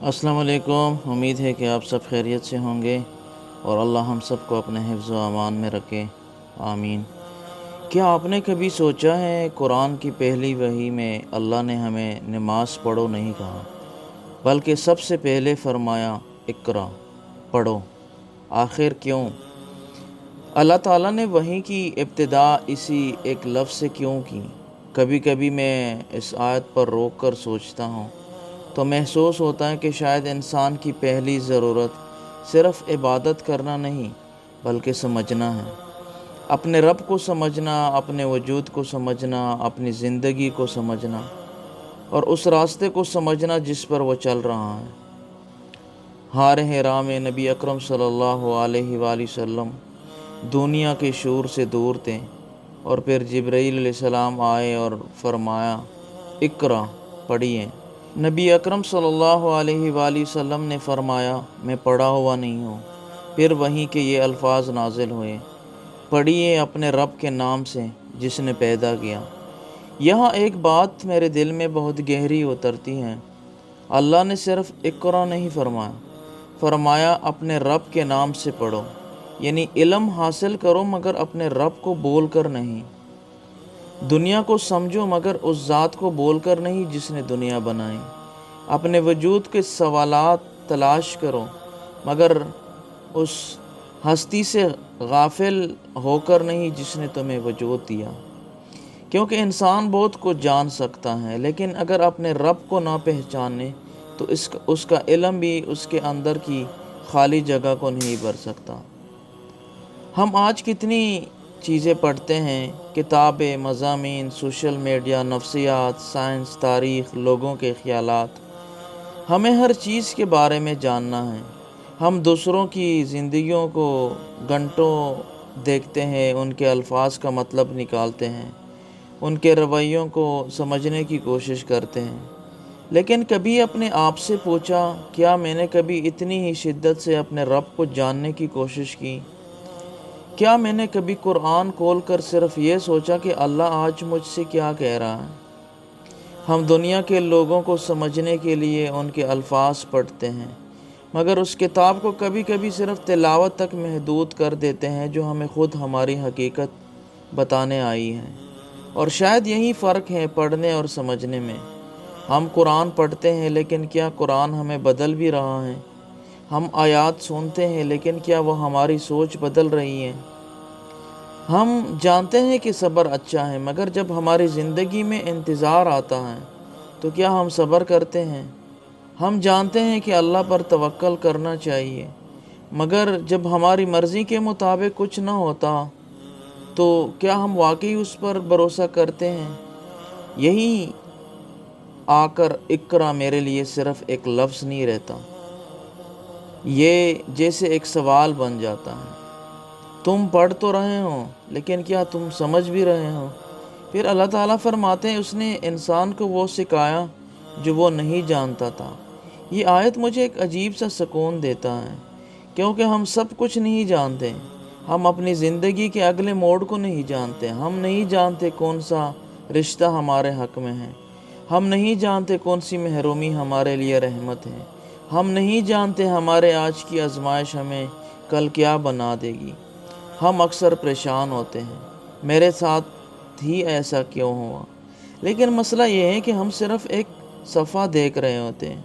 السلام علیکم۔ امید ہے کہ آپ سب خیریت سے ہوں گے اور اللہ ہم سب کو اپنے حفظ و امان میں رکھے، آمین۔ کیا آپ نے کبھی سوچا ہے قرآن کی پہلی وحی میں اللہ نے ہمیں نماز پڑھو نہیں کہا، بلکہ سب سے پہلے فرمایا اقرا، پڑھو۔ آخر کیوں؟ اللہ تعالیٰ نے وحی کی ابتدا اسی ایک لفظ سے کیوں کی؟ کبھی کبھی میں اس آیت پر روک کر سوچتا ہوں تو محسوس ہوتا ہے کہ شاید انسان کی پہلی ضرورت صرف عبادت کرنا نہیں بلکہ سمجھنا ہے، اپنے رب کو سمجھنا، اپنے وجود کو سمجھنا، اپنی زندگی کو سمجھنا اور اس راستے کو سمجھنا جس پر وہ چل رہا ہے۔ غار حرا میں نبی اکرم صلی اللہ علیہ وآلہ وسلم دنیا کے شور سے دور تھے، اور پھر جبرائیل علیہ السلام آئے اور فرمایا اقرا، پڑھیے۔ نبی اکرم صلی اللہ علیہ وآلہ وسلم نے فرمایا میں پڑھا ہوا نہیں ہوں۔ پھر وہیں کے یہ الفاظ نازل ہوئے، پڑھیے اپنے رب کے نام سے جس نے پیدا کیا۔ یہاں ایک بات میرے دل میں بہت گہری اترتی ہے۔ اللہ نے صرف اقرا نہیں فرمایا اپنے رب کے نام سے پڑھو، یعنی علم حاصل کرو مگر اپنے رب کو بول کر نہیں۔ دنیا کو سمجھو مگر اس ذات کو بول کر نہیں جس نے دنیا بنائی۔ اپنے وجود کے سوالات تلاش کرو مگر اس ہستی سے غافل ہو کر نہیں جس نے تمہیں وجود دیا، کیونکہ انسان بہت کچھ جان سکتا ہے لیکن اگر اپنے رب کو نہ پہچانے تو اس کا علم بھی اس کے اندر کی خالی جگہ کو نہیں بھر سکتا۔ ہم آج کتنی چیزیں پڑھتے ہیں، کتابیں، مضامین، سوشل میڈیا، نفسیات، سائنس، تاریخ، لوگوں کے خیالات۔ ہمیں ہر چیز کے بارے میں جاننا ہے۔ ہم دوسروں کی زندگیوں کو گھنٹوں دیکھتے ہیں، ان کے الفاظ کا مطلب نکالتے ہیں، ان کے رویوں کو سمجھنے کی کوشش کرتے ہیں، لیکن کبھی اپنے آپ سے پوچھا کیا میں نے کبھی اتنی ہی شدت سے اپنے رب کو جاننے کی کوشش کی؟ کیا میں نے کبھی قرآن کھول کر صرف یہ سوچا کہ اللہ آج مجھ سے کیا کہہ رہا ہے؟ ہم دنیا کے لوگوں کو سمجھنے کے لیے ان کے الفاظ پڑھتے ہیں مگر اس کتاب کو کبھی کبھی صرف تلاوت تک محدود کر دیتے ہیں جو ہمیں خود ہماری حقیقت بتانے آئی ہے۔ اور شاید یہی فرق ہے پڑھنے اور سمجھنے میں۔ ہم قرآن پڑھتے ہیں لیکن کیا قرآن ہمیں بدل بھی رہا ہے؟ ہم آیات سنتے ہیں لیکن کیا وہ ہماری سوچ بدل رہی ہے؟ ہم جانتے ہیں کہ صبر اچھا ہے مگر جب ہماری زندگی میں انتظار آتا ہے تو کیا ہم صبر کرتے ہیں؟ ہم جانتے ہیں کہ اللہ پر توکل کرنا چاہیے مگر جب ہماری مرضی کے مطابق کچھ نہ ہوتا تو کیا ہم واقعی اس پر بھروسہ کرتے ہیں؟ یہی آ کر اقرا میرے لیے صرف ایک لفظ نہیں رہتا، یہ جیسے ایک سوال بن جاتا ہے۔ تم پڑھ تو رہے ہو لیکن کیا تم سمجھ بھی رہے ہو؟ پھر اللہ تعالیٰ فرماتے ہیں اس نے انسان کو وہ سکھایا جو وہ نہیں جانتا تھا۔ یہ آیت مجھے ایک عجیب سا سکون دیتا ہے، کیونکہ ہم سب کچھ نہیں جانتے۔ ہم اپنی زندگی کے اگلے موڑ کو نہیں جانتے، ہم نہیں جانتے کون سا رشتہ ہمارے حق میں ہے، ہم نہیں جانتے کون سی محرومی ہمارے لیے رحمت ہے، ہم نہیں جانتے ہمارے آج کی آزمائش ہمیں کل کیا بنا دے گی۔ ہم اکثر پریشان ہوتے ہیں میرے ساتھ ہی ایسا کیوں ہوا، لیکن مسئلہ یہ ہے کہ ہم صرف ایک صفحہ دیکھ رہے ہوتے ہیں،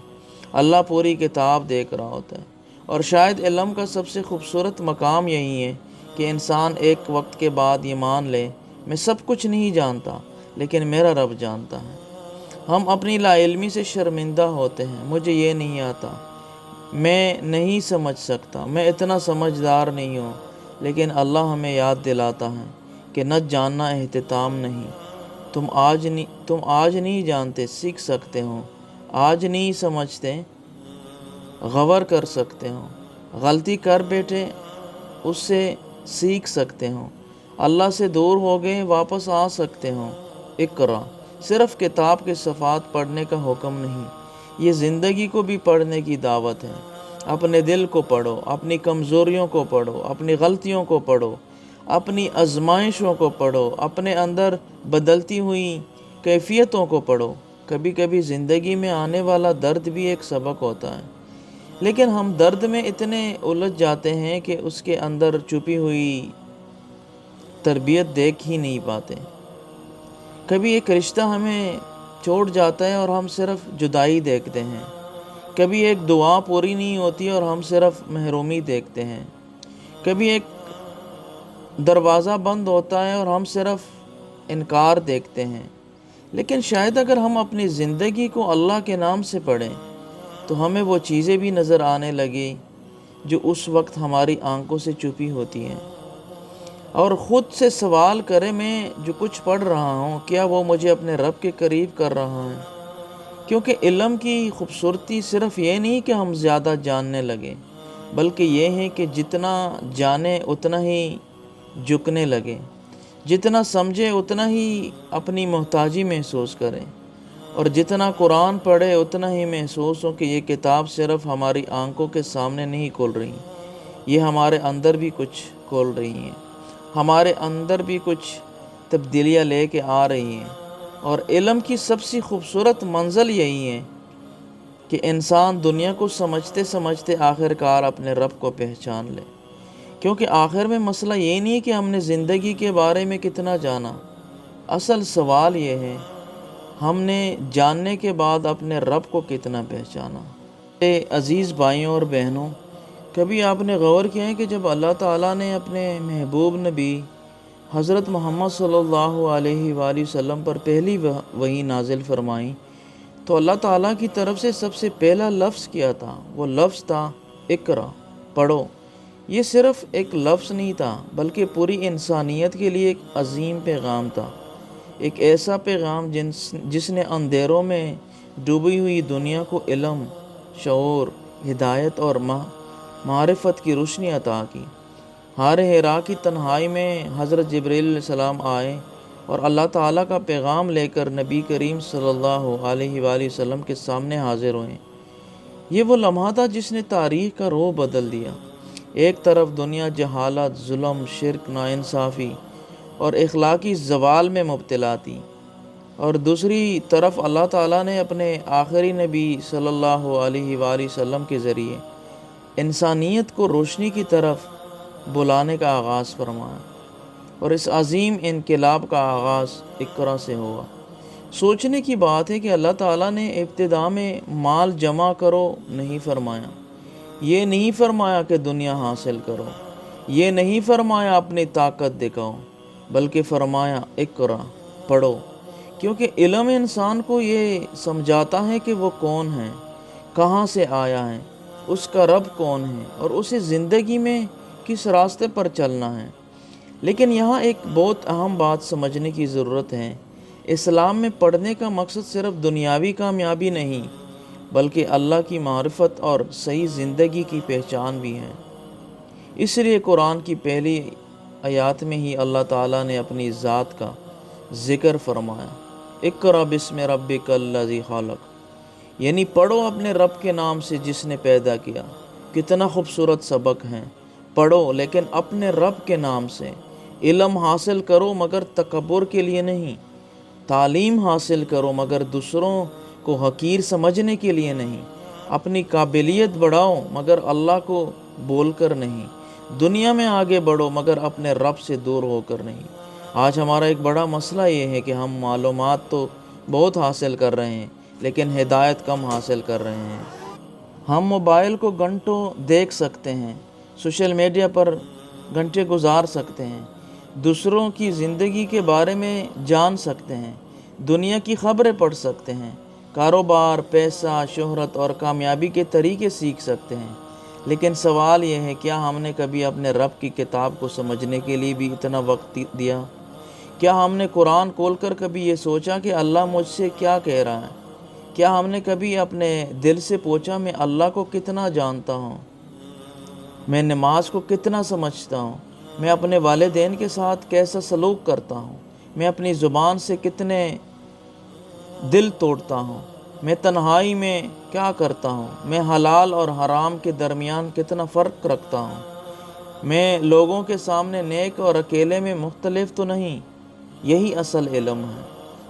اللہ پوری کتاب دیکھ رہا ہوتا ہے۔ اور شاید علم کا سب سے خوبصورت مقام یہی ہے کہ انسان ایک وقت کے بعد یہ مان لے میں سب کچھ نہیں جانتا لیکن میرا رب جانتا ہے۔ ہم اپنی لا علمی سے شرمندہ ہوتے ہیں، مجھے یہ نہیں آتا، میں نہیں سمجھ سکتا، میں اتنا سمجھدار نہیں ہوں، لیکن اللہ ہمیں یاد دلاتا ہے کہ نہ جاننا اختتام نہیں۔ تم آج نہیں جانتے، سیکھ سکتے ہو، آج نہیں سمجھتے، غور کر سکتے ہو، غلطی کر بیٹھے اس سے سیکھ سکتے ہو، اللہ سے دور ہو گئے واپس آ سکتے ہو۔ اقرا صرف کتاب کے صفحات پڑھنے کا حکم نہیں، یہ زندگی کو بھی پڑھنے کی دعوت ہے۔ اپنے دل کو پڑھو، اپنی کمزوریوں کو پڑھو، اپنی غلطیوں کو پڑھو، اپنی آزمائشوں کو پڑھو، اپنے اندر بدلتی ہوئی کیفیتوں کو پڑھو۔ کبھی کبھی زندگی میں آنے والا درد بھی ایک سبق ہوتا ہے، لیکن ہم درد میں اتنے الجھ جاتے ہیں کہ اس کے اندر چھپی ہوئی تربیت دیکھ ہی نہیں پاتے۔ کبھی ایک رشتہ ہمیں چھوڑ جاتا ہے اور ہم صرف جدائی دیکھتے ہیں، کبھی ایک دعا پوری نہیں ہوتی اور ہم صرف محرومی دیکھتے ہیں، کبھی ایک دروازہ بند ہوتا ہے اور ہم صرف انکار دیکھتے ہیں۔ لیکن شاید اگر ہم اپنی زندگی کو اللہ کے نام سے پڑھیں تو ہمیں وہ چیزیں بھی نظر آنے لگیں جو اس وقت ہماری آنکھوں سے چھپی ہوتی ہیں، اور خود سے سوال کریں، میں جو کچھ پڑھ رہا ہوں کیا وہ مجھے اپنے رب کے قریب کر رہا ہے؟ کیونکہ علم کی خوبصورتی صرف یہ نہیں کہ ہم زیادہ جاننے لگیں، بلکہ یہ ہے کہ جتنا جانیں اتنا ہی جھکنے لگیں، جتنا سمجھے اتنا ہی اپنی محتاجی محسوس کریں، اور جتنا قرآن پڑھے اتنا ہی محسوس ہو کہ یہ کتاب صرف ہماری آنکھوں کے سامنے نہیں کھول رہی، یہ ہمارے اندر بھی کچھ کھول رہی ہیں، ہمارے اندر بھی کچھ تبدیلیاں لے کے آ رہی ہیں۔ اور علم کی سب سے خوبصورت منزل یہی ہے کہ انسان دنیا کو سمجھتے سمجھتے آخر کار اپنے رب کو پہچان لے، کیونکہ آخر میں مسئلہ یہ نہیں کہ ہم نے زندگی کے بارے میں کتنا جانا، اصل سوال یہ ہے ہم نے جاننے کے بعد اپنے رب کو کتنا پہچانا۔ میرے عزیز بھائیوں اور بہنوں، کبھی آپ نے غور کیا ہے کہ جب اللہ تعالیٰ نے اپنے محبوب نبی حضرت محمد صلی اللہ علیہ وآلہ وسلم پر پہلی وحی نازل فرمائی تو اللہ تعالیٰ کی طرف سے سب سے پہلا لفظ کیا تھا؟ وہ لفظ تھا اقرا، پڑھو۔ یہ صرف ایک لفظ نہیں تھا بلکہ پوری انسانیت کے لیے ایک عظیم پیغام تھا، ایک ایسا پیغام جس نے اندھیروں میں ڈوبی ہوئی دنیا کو علم، شعور، ہدایت اور معرفت کی روشنی عطا کی۔ غار حرا کی تنہائی میں حضرت جبرائیل علیہ السلام آئے اور اللہ تعالیٰ کا پیغام لے کر نبی کریم صلی اللہ علیہ وآلہ وسلم کے سامنے حاضر ہوئے۔ یہ وہ لمحہ تھا جس نے تاریخ کا رخ بدل دیا۔ ایک طرف دنیا جہالت، ظلم، شرک، ناانصافی اور اخلاقی زوال میں مبتلا تھی، اور دوسری طرف اللہ تعالیٰ نے اپنے آخری نبی صلی اللہ علیہ وآلہ وسلم کے ذریعے انسانیت کو روشنی کی طرف بلانے کا آغاز فرمایا، اور اس عظیم انقلاب کا آغاز اقرا سے ہوا۔ سوچنے کی بات ہے کہ اللہ تعالیٰ نے ابتدا میں مال جمع کرو نہیں فرمایا، یہ نہیں فرمایا کہ دنیا حاصل کرو، یہ نہیں فرمایا اپنی طاقت دکھاؤ، بلکہ فرمایا اقرا، پڑھو، کیونکہ علم انسان کو یہ سمجھاتا ہے کہ وہ کون ہے، کہاں سے آیا ہے، اس کا رب کون ہے، اور اسے زندگی میں کس راستے پر چلنا ہے۔ لیکن یہاں ایک بہت اہم بات سمجھنے کی ضرورت ہے، اسلام میں پڑھنے کا مقصد صرف دنیاوی کامیابی نہیں بلکہ اللہ کی معرفت اور صحیح زندگی کی پہچان بھی ہے۔ اس لیے قرآن کی پہلی آیات میں ہی اللہ تعالیٰ نے اپنی ذات کا ذکر فرمایا، اقرا بسم ربک الذی خلق، یعنی پڑھو اپنے رب کے نام سے جس نے پیدا کیا۔ کتنا خوبصورت سبق ہے، پڑھو لیکن اپنے رب کے نام سے۔ علم حاصل کرو مگر تکبر کے لیے نہیں، تعلیم حاصل کرو مگر دوسروں کو حقیر سمجھنے کے لیے نہیں، اپنی قابلیت بڑھاؤ مگر اللہ کو بول کر نہیں، دنیا میں آگے بڑھو مگر اپنے رب سے دور ہو کر نہیں۔ آج ہمارا ایک بڑا مسئلہ یہ ہے کہ ہم معلومات تو بہت حاصل کر رہے ہیں لیکن ہدایت کم حاصل کر رہے ہیں۔ ہم موبائل کو گھنٹوں دیکھ سکتے ہیں، سوشل میڈیا پر گھنٹے گزار سکتے ہیں، دوسروں کی زندگی کے بارے میں جان سکتے ہیں، دنیا کی خبریں پڑھ سکتے ہیں، کاروبار، پیسہ، شہرت اور کامیابی کے طریقے سیکھ سکتے ہیں، لیکن سوال یہ ہے کیا ہم نے کبھی اپنے رب کی کتاب کو سمجھنے کے لیے بھی اتنا وقت دیا؟ کیا ہم نے قرآن کھول کر کبھی یہ سوچا کہ اللہ مجھ سے کیا کہہ رہا ہے؟ کیا ہم نے کبھی اپنے دل سے پوچھا میں اللہ کو کتنا جانتا ہوں، میں نماز کو کتنا سمجھتا ہوں، میں اپنے والدین کے ساتھ کیسا سلوک کرتا ہوں، میں اپنی زبان سے کتنے دل توڑتا ہوں، میں تنہائی میں کیا کرتا ہوں، میں حلال اور حرام کے درمیان کتنا فرق رکھتا ہوں، میں لوگوں کے سامنے نیک اور اکیلے میں مختلف تو نہیں۔ یہی اصل علم ہے۔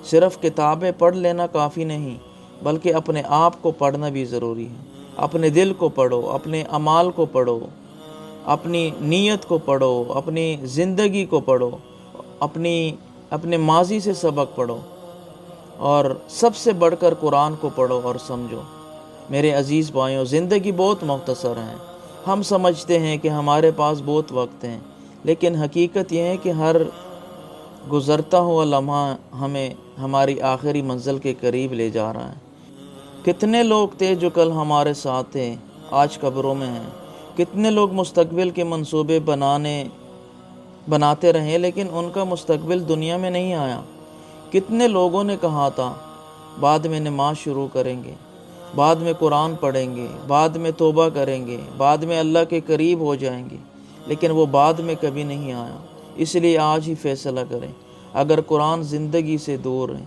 صرف کتابیں پڑھ لینا کافی نہیں، بلکہ اپنے آپ کو پڑھنا بھی ضروری ہے۔ اپنے دل کو پڑھو، اپنے اعمال کو پڑھو، اپنی نیت کو پڑھو، اپنی زندگی کو پڑھو، اپنے ماضی سے سبق پڑھو، اور سب سے بڑھ کر قرآن کو پڑھو اور سمجھو۔ میرے عزیز بھائیوں، زندگی بہت مختصر ہے۔ ہم سمجھتے ہیں کہ ہمارے پاس بہت وقت ہے، لیکن حقیقت یہ ہے کہ ہر گزرتا ہوا لمحہ ہمیں ہماری آخری منزل کے قریب لے جا رہا ہے۔ کتنے لوگ تھے جو کل ہمارے ساتھ تھے، آج قبروں میں ہیں۔ کتنے لوگ مستقبل کے منصوبے بناتے رہے، لیکن ان کا مستقبل دنیا میں نہیں آیا۔ کتنے لوگوں نے کہا تھا بعد میں نماز شروع کریں گے، بعد میں قرآن پڑھیں گے، بعد میں توبہ کریں گے، بعد میں اللہ کے قریب ہو جائیں گے، لیکن وہ بعد میں کبھی نہیں آیا۔ اس لیے آج ہی فیصلہ کریں، اگر قرآن زندگی سے دور ہے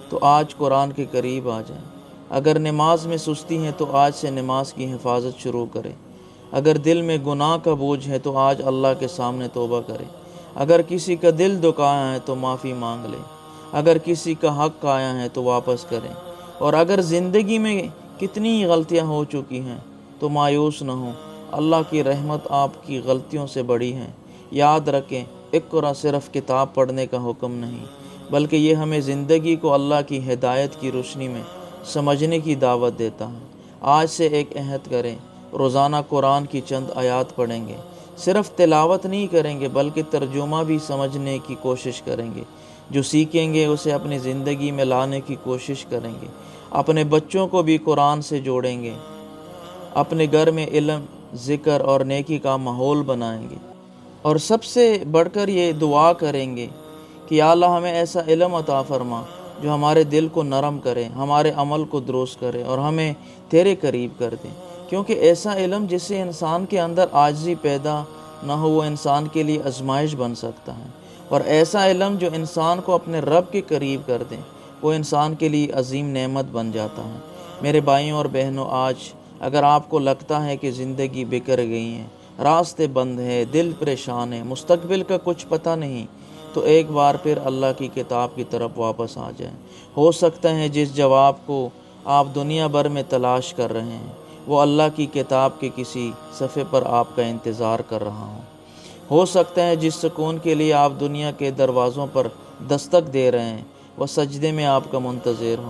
تو آج قرآن کے قریب آ جائیں۔ اگر نماز میں سستی ہے تو آج سے نماز کی حفاظت شروع کریں۔ اگر دل میں گناہ کا بوجھ ہے تو آج اللہ کے سامنے توبہ کریں۔ اگر کسی کا دل دکھایا ہے تو معافی مانگ لیں۔ اگر کسی کا حق آیا ہے تو واپس کریں۔ اور اگر زندگی میں کتنی غلطیاں ہو چکی ہیں تو مایوس نہ ہوں، اللہ کی رحمت آپ کی غلطیوں سے بڑی ہے۔ یاد رکھیں، اقرا صرف کتاب پڑھنے کا حکم نہیں، بلکہ یہ ہمیں زندگی کو اللہ کی ہدایت کی روشنی میں سمجھنے کی دعوت دیتا ہے۔ آج سے ایک عہد کریں، روزانہ قرآن کی چند آیات پڑھیں گے۔ صرف تلاوت نہیں کریں گے، بلکہ ترجمہ بھی سمجھنے کی کوشش کریں گے۔ جو سیکھیں گے اسے اپنی زندگی میں لانے کی کوشش کریں گے۔ اپنے بچوں کو بھی قرآن سے جوڑیں گے۔ اپنے گھر میں علم، ذکر اور نیکی کا ماحول بنائیں گے۔ اور سب سے بڑھ کر یہ دعا کریں گے کہ یا اللہ ہمیں ایسا علم عطا فرما جو ہمارے دل کو نرم کرے، ہمارے عمل کو درست کرے اور ہمیں تیرے قریب کر دے۔ کیونکہ ایسا علم جس سے انسان کے اندر عاجزی پیدا نہ ہو، وہ انسان کے لیے آزمائش بن سکتا ہے، اور ایسا علم جو انسان کو اپنے رب کے قریب کر دے، وہ انسان کے لیے عظیم نعمت بن جاتا ہے۔ میرے بھائیوں اور بہنوں، آج اگر آپ کو لگتا ہے کہ زندگی بکھر گئی ہے، راستے بند ہے، دل پریشان ہے، مستقبل کا کچھ پتہ نہیں، تو ایک بار پھر اللہ کی کتاب کی طرف واپس آ جائیں۔ ہو سکتا ہے جس جواب کو آپ دنیا بھر میں تلاش کر رہے ہیں، وہ اللہ کی کتاب کے کسی صفحے پر آپ کا انتظار کر رہا ہو سکتا ہے جس سکون کے لیے آپ دنیا کے دروازوں پر دستک دے رہے ہیں، وہ سجدے میں آپ کا منتظر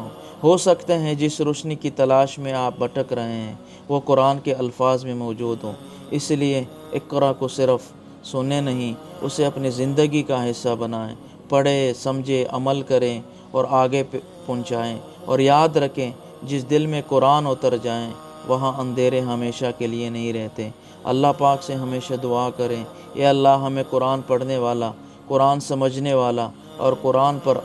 ہو سکتا ہے جس روشنی کی تلاش میں آپ بھٹک رہے ہیں، وہ قرآن کے الفاظ میں موجود ہوں۔ اس لیے اقرا کو صرف سنیں نہیں، اسے اپنی زندگی کا حصہ بنائیں، پڑھیں، سمجھیں، عمل کریں اور آگے پہنچائیں۔ اور یاد رکھیں، جس دل میں قرآن اتر جائیں وہاں اندھیرے ہمیشہ کے لیے نہیں رہتے۔ اللہ پاک سے ہمیشہ دعا کریں، اے اللہ ہمیں قرآن پڑھنے والا، قرآن سمجھنے والا اور قرآن پر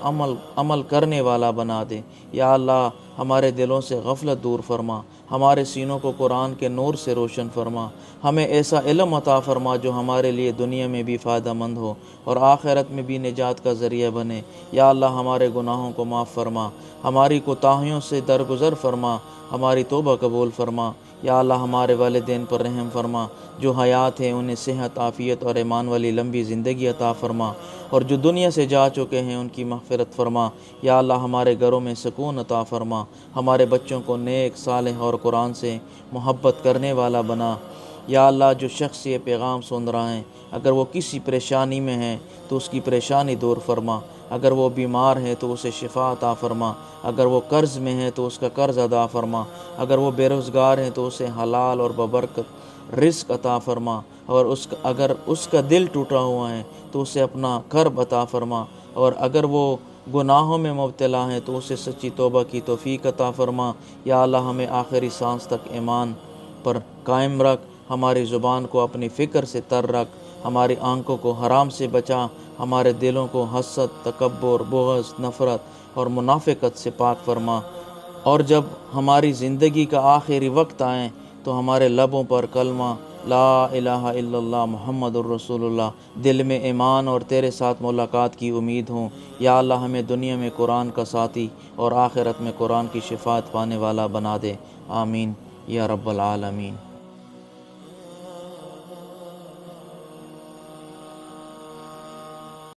عمل کرنے والا بنا دے۔ یا اللہ ہمارے دلوں سے غفلت دور فرما، ہمارے سینوں کو قرآن کے نور سے روشن فرما، ہمیں ایسا علم عطا فرما جو ہمارے لیے دنیا میں بھی فائدہ مند ہو اور آخرت میں بھی نجات کا ذریعہ بنے۔ یا اللہ ہمارے گناہوں کو معاف فرما، ہماری کوتاہیوں سے درگزر فرما، ہماری توبہ قبول فرما۔ یا اللہ ہمارے والدین پر رحم فرما، جو حیات ہیں انہیں صحت، عافیت اور ایمان والی لمبی زندگی عطا فرما، اور جو دنیا سے جا چکے ہیں ان کی مغفرت فرما۔ یا اللہ ہمارے گھروں میں سکون عطا فرما، ہمارے بچوں کو نیک، صالح اور قرآن سے محبت کرنے والا بنا۔ یا اللہ جو شخص یہ پیغام سن رہا ہے، اگر وہ کسی پریشانی میں ہے تو اس کی پریشانی دور فرما، اگر وہ بیمار ہے تو اسے شفا عطا فرما، اگر وہ قرض میں ہے تو اس کا قرض ادا فرما، اگر وہ بے روزگار ہے تو اسے حلال اور ببرکت رزق عطا فرما، اور اگر اس کا دل ٹوٹا ہوا ہے تو اسے اپنا کرب عطا فرما، اور اگر وہ گناہوں میں مبتلا ہے تو اسے سچی توبہ کی توفیق عطا فرما۔ یا اللہ ہمیں آخری سانس تک ایمان پر قائم رکھ، ہماری زبان کو اپنی فکر سے تر رکھ، ہماری آنکھوں کو حرام سے بچا، ہمارے دلوں کو حسد، تکبر، بغض، نفرت اور منافقت سے پاک فرما، اور جب ہماری زندگی کا آخری وقت آئے تو ہمارے لبوں پر کلمہ لا الہ الا اللہ محمد الرسول اللہ، دل میں ایمان اور تیرے ساتھ ملاقات کی امید ہوں۔ یا اللہ ہمیں دنیا میں قرآن کا ساتھی اور آخرت میں قرآن کی شفاعت پانے والا بنا دے، آمین یا رب العالمین۔